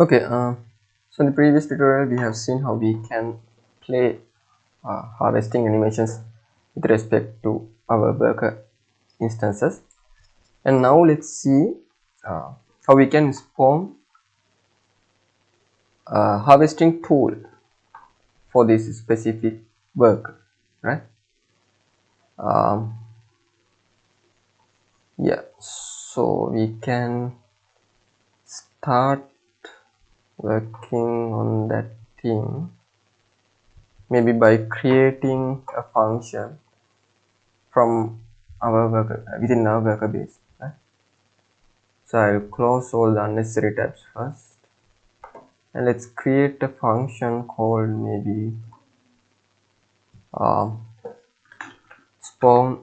Okay, so in the previous tutorial we have seen how we can play harvesting animations with respect to our worker instances, and now let's see how we can spawn a harvesting tool for this specific worker, right? Yeah, so we can start working on that thing maybe by creating a function from our worker within our worker base, right? So I'll close all the unnecessary tabs first, and let's create a function called maybe um, spawn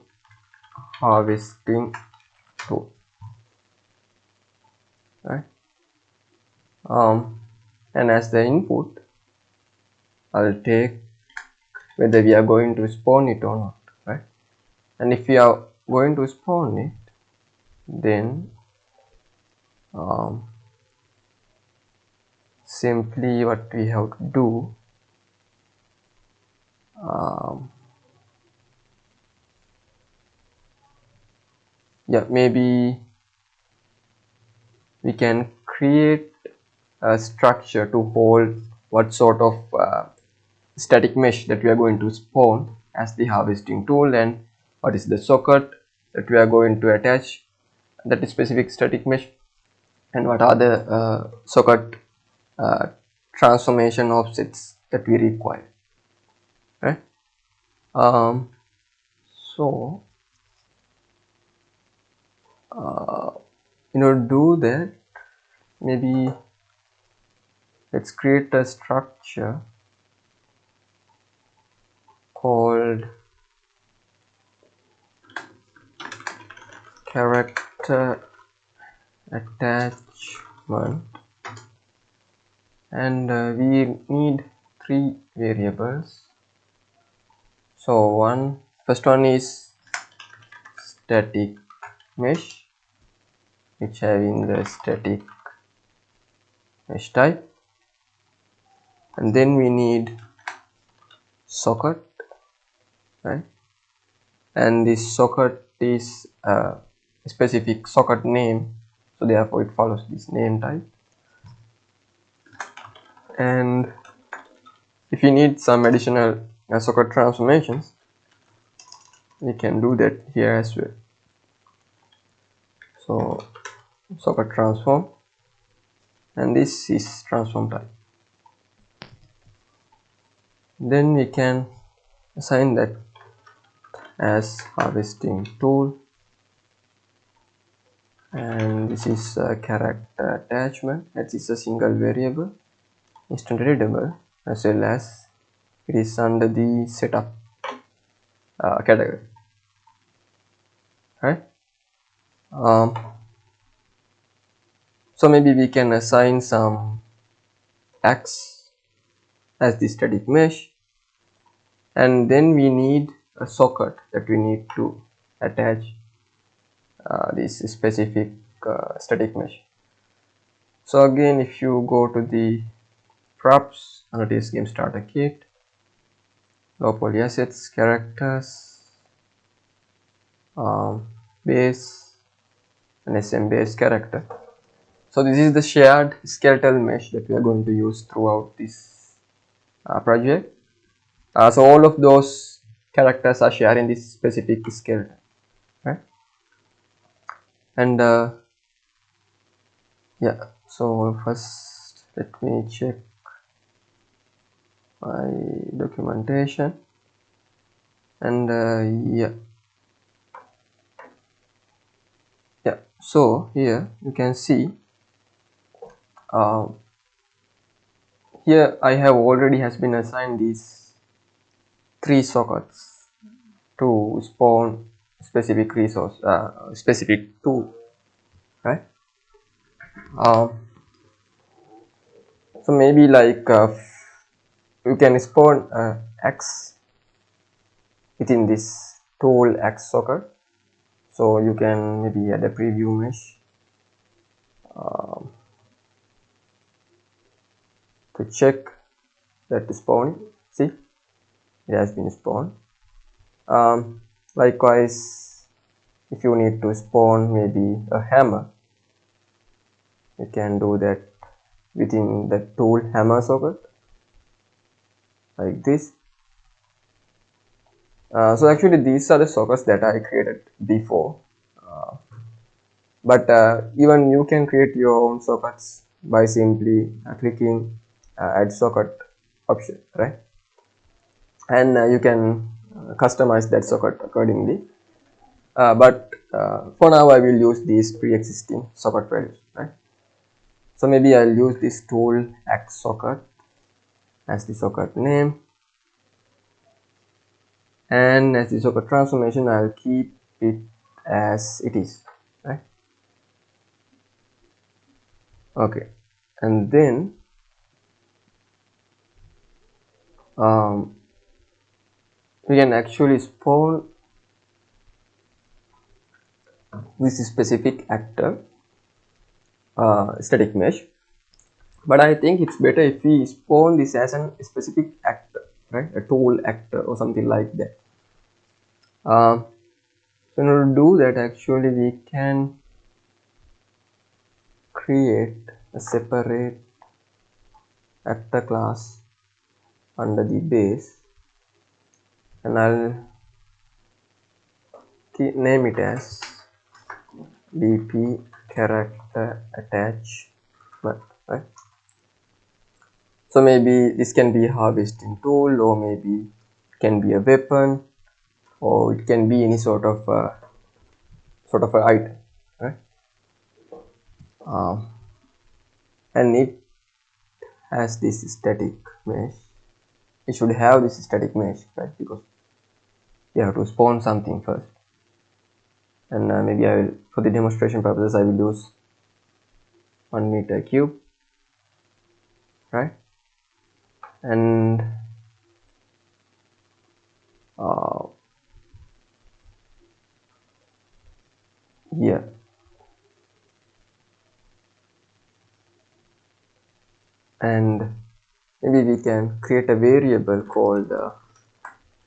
harvesting tool, right? And as the input I'll take whether we are going to spawn it or not, right? And if we are going to spawn it, then simply what we have to do, yeah, maybe we can create a structure to hold what sort of static mesh that we are going to spawn as the harvesting tool, and what is the socket that we are going to attach that is specific static mesh, and what are the socket transformation offsets that we require, right? um, so in order to do that, maybe let's create a structure called character attachment, and we need three variables. So first one is static mesh, which having the static mesh type, and then we need socket, right? And this socket is a specific socket name, so therefore it follows this name type. And if you need some additional socket transformations, we can do that here as well. So socket transform, and this is transform type. Then we can assign that as harvesting tool, and this is a character attachment, that is a single variable, instant readable, as well as it is under the setup category, right? So maybe we can assign some x as the static mesh, and then we need a socket that we need to attach this specific static mesh. So again, if you go to the props, RTS game starter kit, low poly assets, characters, base, and SM base character. So this is the shared skeletal mesh that we are going to use throughout this project. So all of those characters are sharing this specific skeleton, right? And yeah, so first let me check my documentation, and yeah, so here you can see here I have already has been assigned these three sockets to spawn specific resource, specific tool, right? So maybe like you can spawn x within this tool x socket, so you can maybe add a preview mesh, to check that spawn. See, it has been spawned. Likewise, if you need to spawn maybe a hammer, you can do that within the tool hammer socket like this. So actually these are the sockets that I created before, but even you can create your own sockets by simply clicking add socket option, right? And you can customize that socket accordingly, but for now I will use these pre-existing socket values, right? So maybe I'll use this tool act socket as the socket name, and as the socket transformation I'll keep it as it is, right? Okay, and then we can actually spawn this specific actor static mesh, but I think it's better if we spawn this as a specific actor, right? A tool actor or something like that. So in order to do that, actually we can create a separate actor class under the base, and I'll name it as BP character attachment, right? So maybe this can be a harvesting tool, or maybe it can be a weapon, or it can be any sort of a item, right? And it has this static mesh. It should have this static mesh, right? Because you have to spawn something first. And maybe I will, for the demonstration purposes, I will use 1 meter cube, right? And yeah, and maybe we can create a variable called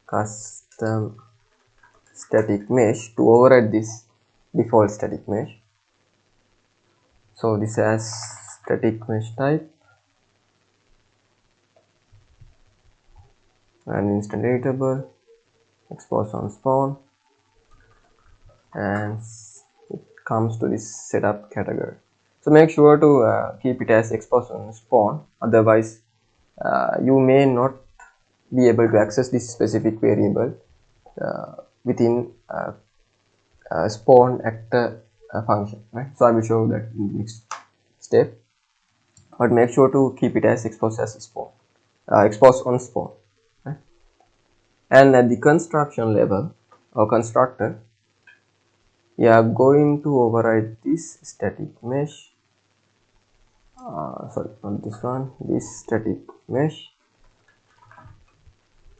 custom static mesh to override this default static mesh. So this has static mesh type and instant editable, expose on spawn, and it comes to this setup category. So make sure to keep it as expose on spawn, otherwise you may not be able to access this specific variable within spawn actor function, right? So I will show that in the next step, but make sure to keep it as expose as spawn, expose on spawn, right? And at the construction level or constructor, we are going to override this static mesh, sorry, not this one, this static mesh,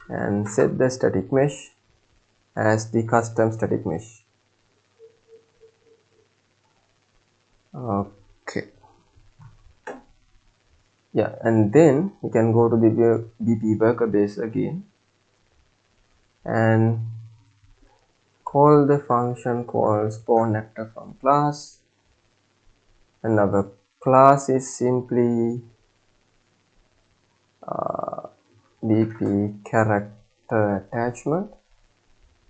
and set the static mesh as the custom static mesh. Okay, yeah, and then you can go to the BP worker base again and call the function called spawn actor from class, and our class is simply BP character attachment.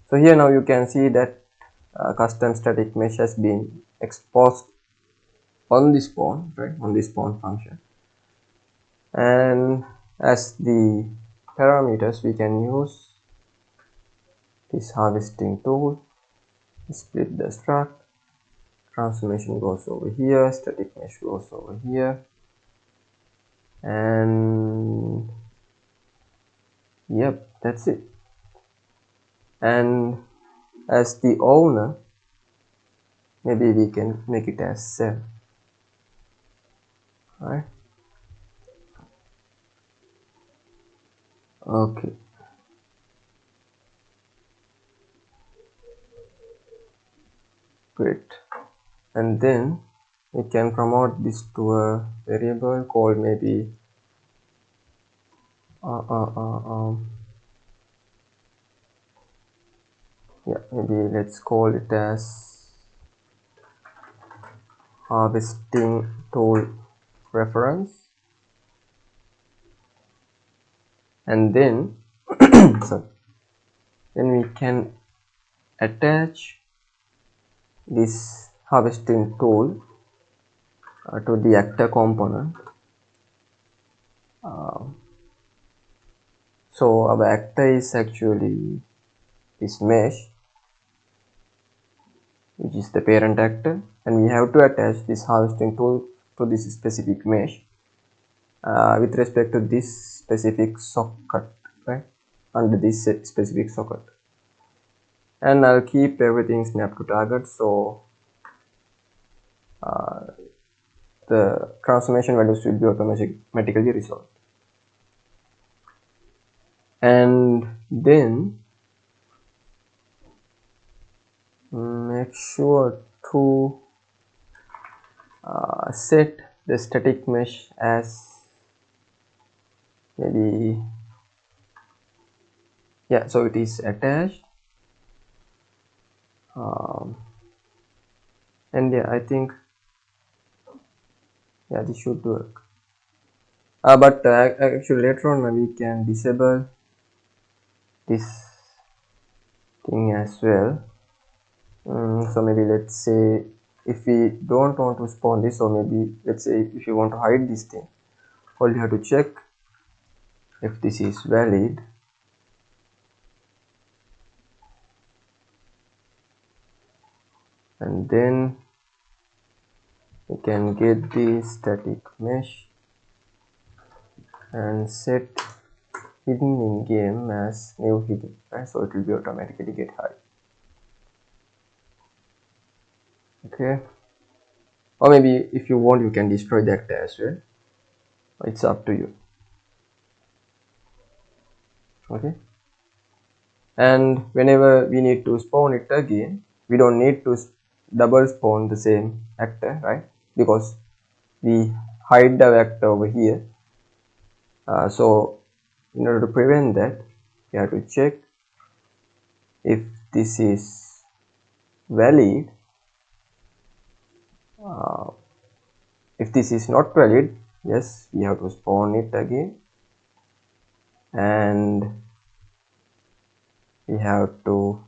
So here now you can see that custom static mesh has been exposed on the spawn, right, on the spawn function, and as the parameters we can use this harvesting tool, split the struct, transformation goes over here, static mesh goes over here, and yep, that's it. And as the owner, maybe we can make it as self, right? Okay, great. And then we can promote this to a variable called maybe yeah, maybe let's call it as harvesting tool reference, and then so then we can attach this harvesting tool to the actor component. So our actor is actually this mesh, which is the parent actor, and we have to attach this harvesting tool to this specific mesh with respect to this specific socket, right, under this specific socket. And I'll keep everything snapped to target, so the transformation values will be automatically resolved. And then make sure to set the static mesh as maybe, yeah, so it is attached, and yeah, I think, yeah, this should work. But actually later on we can disable this thing as well. So maybe let's say if we don't want to spawn this, or maybe let's say if you want to hide this thing, all you have to check if this is valid, and then we can get the static mesh and set hidden in game as new hidden, right? So it will be automatically get hide. Okay, or maybe if you want, you can destroy the actor as well. It's up to you. Okay, and whenever we need to spawn it again, we don't need to double spawn the same actor, right? Because we hide the actor over here. So in order to prevent that, you have to check if this is valid. If this is not valid, yes, we have to spawn it again, and we have to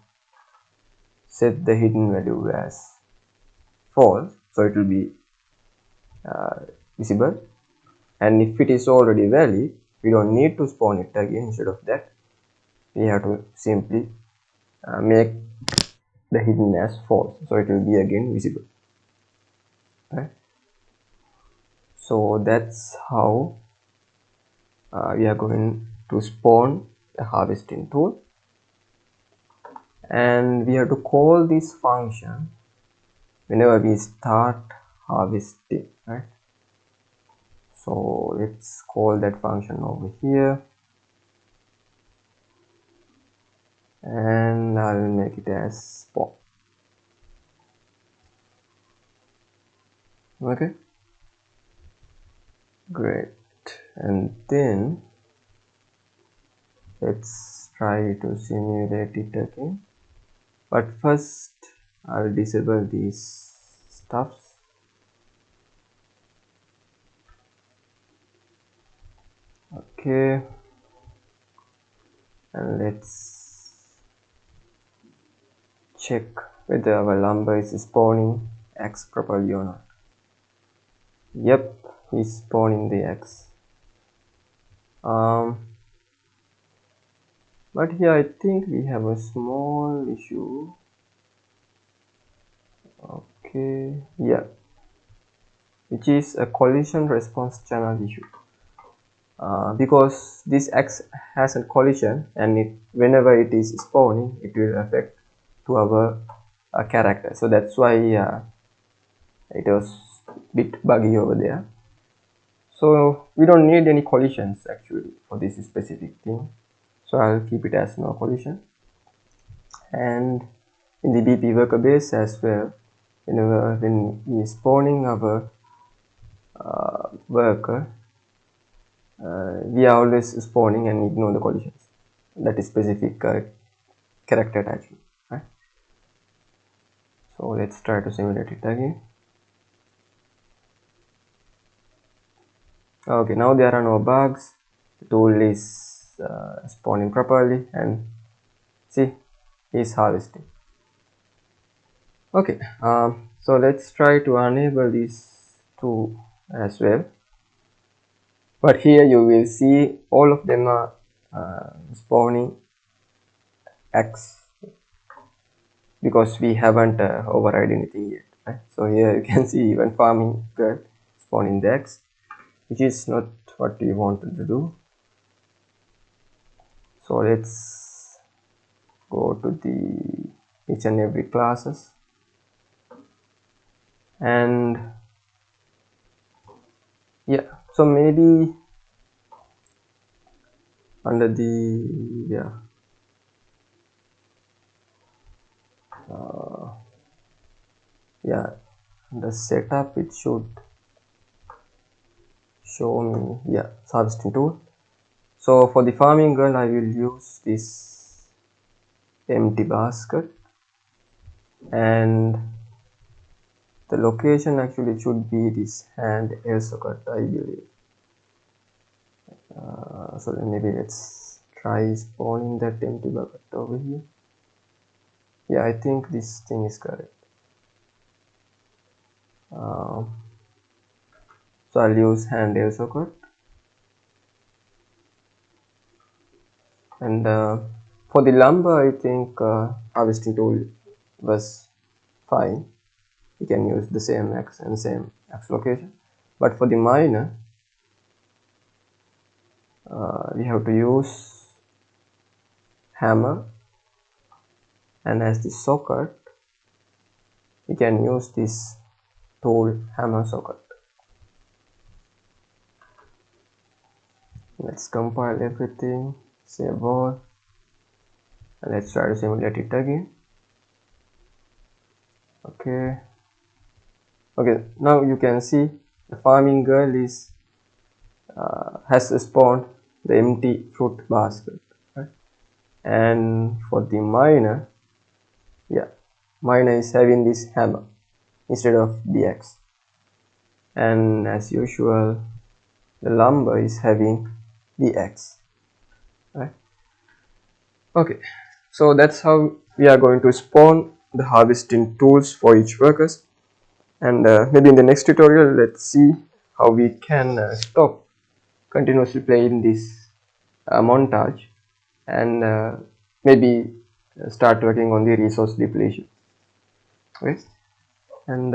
set the hidden value as false, so it will be visible. And if it is already valid, we don't need to spawn it again. Instead of that, we have to simply make the hidden as false, so it will be again visible, right? So that's how we are going to spawn the harvesting tool, and we have to call this function whenever we start harvesting, right? So let's call that function over here, and I'll make it as spawn. Okay, great. And then let's try to simulate it again, but first I'll disable these stuffs. Okay, and let's check whether our lumber is spawning X properly or not. Yep, he's spawning the X. But here I think we have a small issue. Okay, yeah, which is a collision response channel issue. Because this X has a collision, and whenever it is spawning, it will affect to our character. So that's why it was a bit buggy over there. So we don't need any collisions actually for this specific thing. So I'll keep it as no collision. And in the BP worker base as well, whenever when we spawning our worker, we are always spawning and ignore the collisions. That is specific character attachment, right? So let's try to simulate it again. Okay, now there are no bugs. The tool is spawning properly, and see, is harvesting. Okay, so let's try to enable these two as well. But here you will see all of them are spawning X because we haven't override anything yet, right? So here you can see even farming girl spawning the X, which is not what we wanted to do. So let's go to the each and every classes, and yeah, so maybe under the the setup, it should show me harvesting tool. So for the farming girl, I will use this empty basket, and the location actually should be this hand air socket, I believe. So then maybe let's try spawning that empty bucket over here. Yeah, I think this thing is correct. So I'll use hand air socket, and for the lumber, I think harvesting tool was fine. You can use the same X and same X location, but for the miner, we have to use hammer, and as the socket we can use this tool hammer socket. Let's compile everything, save all, and let's try to simulate it again. Okay, now you can see the farming girl is has spawned the empty fruit basket, right? And for the miner, miner is having this hammer instead of the X, and as usual the lumber is having the X, right? Okay, so that's how we are going to spawn the harvesting tools for each workers, and maybe in the next tutorial let's see how we can stop continuously playing this montage, and maybe start working on the resource depletion. Okay, and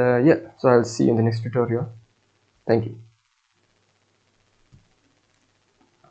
so I'll see you in the next tutorial. Thank you.